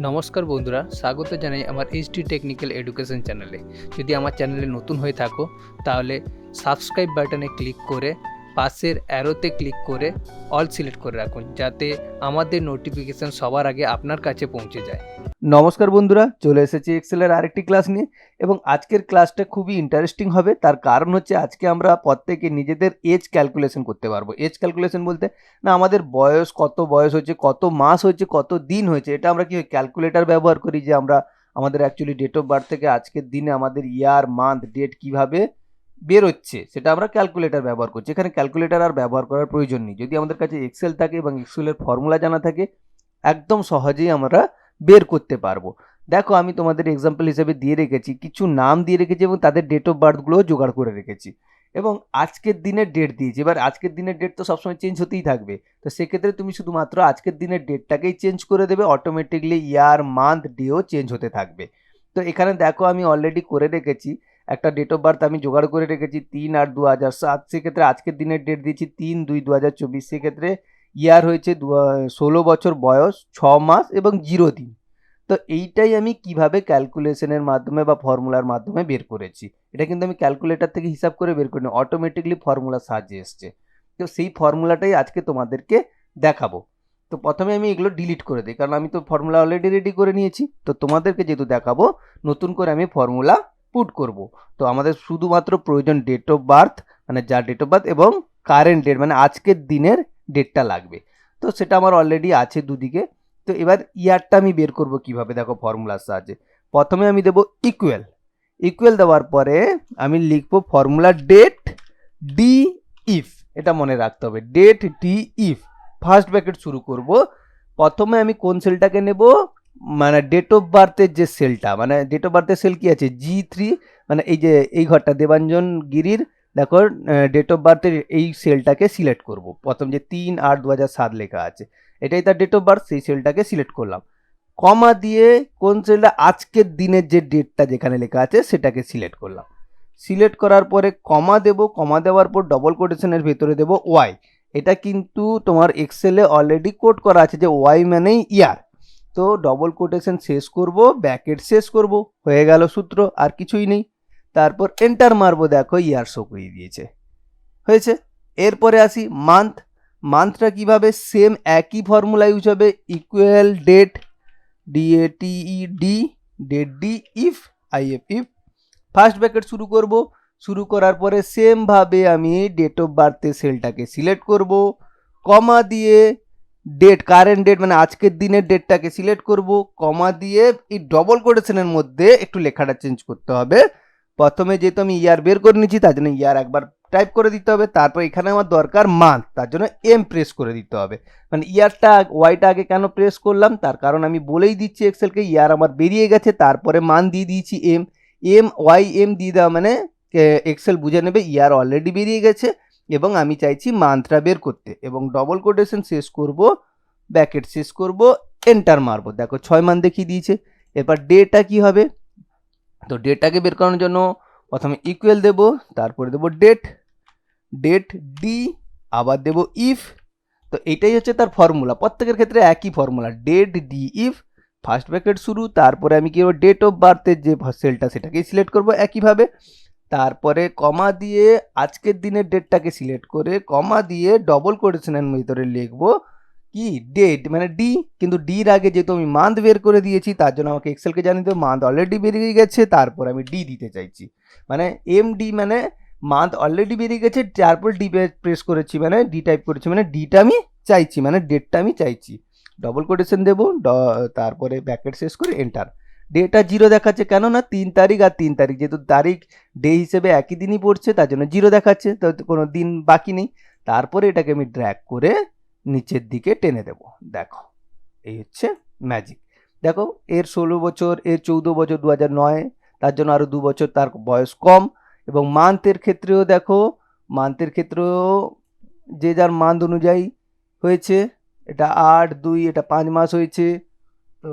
নমস্কার বন্ধুরা, স্বাগত জানাই আমার এইচডি টেকনিক্যাল এডুকেশন চ্যানেলে। যদি আমার চ্যানেলে নতুন হয়ে থাকো তাহলে সাবস্ক্রাইব বাটনে ক্লিক করে পাশের অ্যারোতে ক্লিক করে অল সিলেক্ট করে রাখুন, যাতে আমাদের নোটিফিকেশান সবার আগে আপনার কাছে পৌঁছে যায়। নমস্কার বন্ধুরা, চলে এসেছি এক্সেলের আরেকটি ক্লাস নিয়ে এবং আজকের ক্লাসটা খুবই ইন্টারেস্টিং হবে। তার কারণ হচ্ছে আজকে আমরা প্রত্যেকে নিজেদের এজ ক্যালকুলেশন করতে পারবো। এজ ক্যালকুলেশন বলতে না, আমাদের বয়স কত বয়স হয়েছে, কত মাস হয়েছে, কত দিন হয়েছে, এটা আমরা কি ক্যালকুলেটর ব্যবহার করি যে আমরা আমাদের অ্যাকচুয়ালি ডেট অফ বার্থ থেকে আজকের দিনে আমাদের ইয়ার মান্থ ডেট কিভাবে বেরোচ্ছে সেটা আমরা ক্যালকুলেটর ব্যবহার করছি। এখানে ক্যালকুলেটর আর ব্যবহার করার প্রয়োজন নেই। যদি আমাদের কাছে এক্সেল থাকে এবং এক্সেলের ফর্মুলা জানা থাকে, একদম সহজেই আমরা বের করতে পারবো। দেখো, আমি তোমাদের এক্সাম্পল হিসেবে দিয়ে রেখেছি, কিছু নাম দিয়ে রেখেছি এবং তাদের ডেট অফ বার্থগুলোও জোগাড় করে রেখেছি এবং আজকের দিনের ডেট দিয়েছি। এবার আজকের দিনের ডেট তো সবসময় চেঞ্জ হতেই থাকবে, তো সেক্ষেত্রে তুমি শুধুমাত্র আজকের দিনের ডেটটাকেই চেঞ্জ করে দেবে, অটোমেটিকলি ইয়ার মান্থ ডেও চেঞ্জ হতে থাকবে। তো এখানে দেখো, আমি অলরেডি করে রেখেছি একটা ডেট অফ বার্থ, আমি জোগাড় করে রেখেছি 3/8/2007। সেক্ষেত্রে আজকের দিনের ডেট দিয়েছি 3/2/2024। সেক্ষেত্রে ইয়ার হয়েছে 16 বছর, বয়স 6 মাস এবং 0 দিন। তো এইটাই আমি কিভাবে ক্যালকুলেশনের মাধ্যমে বা ফর্মুলার মাধ্যমে বের করেছি। এটা কিন্তু আমি ক্যালকুলেটর থেকে হিসাব করে বের করিনি, অটোমেটিকলি ফর্মুলার সাহায্যে এসছে। তো সেই ফর্মুলাটাই আজকে তোমাদেরকে দেখাবো। তো প্রথমে আমি এগুলো ডিলিট করে দিই, কারণ আমি তো ফর্মুলা অলরেডি রেডি করে নিয়েছি। তো তোমাদেরকে যেহেতু দেখাবো, নতুন করে আমি ফর্মুলা পুট করব। তো আমাদের শুধুমাত্র প্রয়োজন ডেট অফ বার্থ, মানে যার ডেট অফ বার্থ, এবং কারেন্ট ডেট মানে আজকের দিনের ডেটটা লাগবে। তো সেটা আমার অলরেডি আছে দুদিকে। তো এবার ইয়ারটা আমি বের করব কিভাবে, দেখো ফর্মুলার সাহায্যে। প্রথমে আমি দেব ইকুয়াল। ইকুয়াল দেওয়ার পরে আমি লিখবো ফর্মুলা ডেট ডি ইফ। এটা মনে রাখতে হবে, date d if. First bracket শুরু করব। প্রথমে আমি কোন সেলটাকে নেব, মানে ডেট অফ বার্থের যে সেলটা, মানে ডেট অফ বার্থের সেল কি আছে, G3, মানে এই যে এই ঘরটা দেবাঞ্জন গিরির, দেখো ডেট অফ বার্থের এই সেলটাকে সিলেক্ট করব। প্রথম যে 3/8/2007 লেখা আছে, এটাই তার ডেট অফ বার্থ, সেই সেলটাকে সিলেক্ট করলাম। কমা দিয়ে কোন সেলটা, আজকের দিনের যে ডেটটা যেখানে লেখা আছে সেটাকে সিলেক্ট করলাম। সিলেক্ট করার পরে কমা দেব, কমা দেওয়ার পর ডবল কোটেশনের ভেতরে দেব ওয়াই। এটা কিন্তু তোমার এক্সেলে অলরেডি কোড করা আছে যে ওয়াই মানেই ইয়ার। তো ডবল কোটেশন শেষ করব, ব্র্যাকেট শেষ করব, হয়ে গেল সূত্র, আর কিছুই নেই। তারপর এন্টার মারবো, দেখো ইয়ার শো করিয়ে দিয়েছে, হয়েছে। এরপরে আসি মান্থ। মান্থটা কিভাবে, সেম একই ফর্মুলা ইউজ হবে, equal date DATED, date d if IF if. First bracket শুরু করব। শুরু করার পরে সেম ভাবে আমি ডেট অফ বার্থের সেলটাকে সিলেক্ট করব, কমা দিয়ে ডেট, কারেন্ট ডেট মানে আজকের দিনের ডেটটাকে সিলেক্ট করব, কমা দিয়ে এই ডবল কোটেশনের মধ্যে একটু লেখাটা চেঞ্জ করতে হবে। প্রথমে যেহেতু আমি ইয়ার বের করে নিচ্ছি, তার জন্য ইয়ার একবার টাইপ করে দিতে হবে। তারপর এখানে আমার দরকার মান্থ, তার জন্য এম প্রেস করে দিতে হবে। মানে ইয়ারটা, ওয়াইটা আগে কেন প্রেস করলাম, তার কারণ আমি বলেই দিচ্ছি এক্সেলকে, ইয়ার আমার বেরিয়ে গেছে, তারপরে মান্থ দিয়ে দিয়েছি এম। এম ওয়াই এম দিয়ে দেওয়া মানে এক্সেল বুঝে নেবে ইয়ার অলরেডি বেরিয়ে গেছে এবং আমি চাইছি মান্থটা বের করতে, এবং ডবল কোটেশন শেষ করব, ব্র্যাকেট শেষ করব, এন্টার মারবো। দেখো 6 মান দেখিয়ে দিয়েছে। এবার ডেটা কি হবে, তো ডেটাকে বের করানোর জন্য প্রথমে ইকুয়াল দেব, তারপরে দেব ডেট, ডেট ডি, আবার দেব ইফ। তো এটাই হচ্ছে তার ফর্মুলা, প্রত্যেকের ক্ষেত্রে একই formula, date d if, first bracket শুরু, তারপরে আমি কি করব, ডেট অফ বার্থের যে সেলটা সেটাকেই সিলেক্ট করব একইভাবে, তারপরে কমা দিয়ে আজকের দিনের ডেটটাকে সিলেক্ট করে কমা দিয়ে ডবল কোটেশনের ভিতরে লিখবো কি, ডেট মানে ডি। কিন্তু ডির আগে যেহেতু আমি মান্থ বের করে দিয়েছি, তার জন্য আমাকে এক্সেলকে জানিয়ে দেবো মান্থ অলরেডি বেরিয়ে গেছে, তারপর আমি ডি দিতে চাইছি, মানে এম ডি মানে মান্থ অলরেডি বেরিয়ে গেছে, তারপর ডি প্রেস করেছি মানে ডি টাইপ করেছি, মানে ডিটা আমি চাইছি, মানে ডেটটা আমি চাইছি। ডবল কোটেশন দেবো, তারপরে ব্র্যাকেট শেষ করে এন্টার। ডেটা 0 দেখাচ্ছে, কেন না 3 তারিখ আর 3 তারিখ, যেহেতু তারিখ ডে হিসেবে একই দিনই পড়ছে, তার জন্য 0 দেখাচ্ছে, তো কোনো দিন বাকি নেই। তারপরে এটাকে আমি ড্র্যাগ করে নিচের দিকে টেনে দেব। দেখো, এই হচ্ছে ম্যাজিক। দেখো, এর 16 বছর, এর 14 বছর, 2009, তার জন্য আরও 2 বছর তার বয়স কম। এবং মান্থের ক্ষেত্রেও দেখো, মান্থের ক্ষেত্রেও যে যার মান্থ অনুযায়ী হয়েছে, এটা 8/2, এটা 5 মাস হয়েছে। তো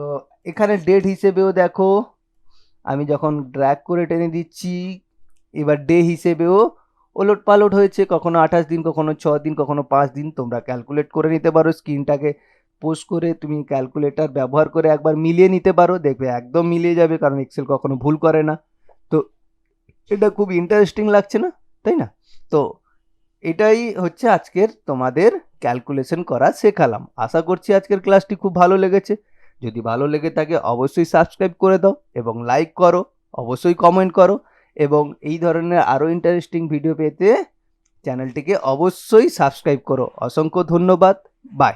এখানে ডেট হিসেবেও দেখো, আমি যখন ড্র্যাগ করে টেনে দিচ্ছি, এবার ডে হিসেবেও ওলট পালট হয়েছে, কখনো 28 দিন, কখনো 6 দিন, কখনো 5 দিন। তোমরা ক্যালকুলেট করে নিতে পারো, স্ক্রিনটাকে সাপোজ করে তুমি ক্যালকুলেটর ব্যবহার করে একবার মিলিয়ে নিতে পারো, দেখবে একদম মিলিয়ে যাবে, কারণ এক্সেল কখনো ভুল করে না। তো এটা খুব ইন্টারেস্টিং লাগছে না, তাই না? তো এটাই হচ্ছে আজকের তোমাদের ক্যালকুলেশন করা শেখালাম। আশা করছি আজকের ক্লাসটি খুব ভালো লেগেছে। যদি ভালো লেগে থাকে অবশ্যই সাবস্ক্রাইব করে দাও এবং লাইক করো, অবশ্যই কমেন্ট করো, এবং এই ধরনের আরও ইন্টারেস্টিং ভিডিও পেতে চ্যানেলটিকে অবশ্যই সাবস্ক্রাইব করো। অসংখ্য ধন্যবাদ। বাই।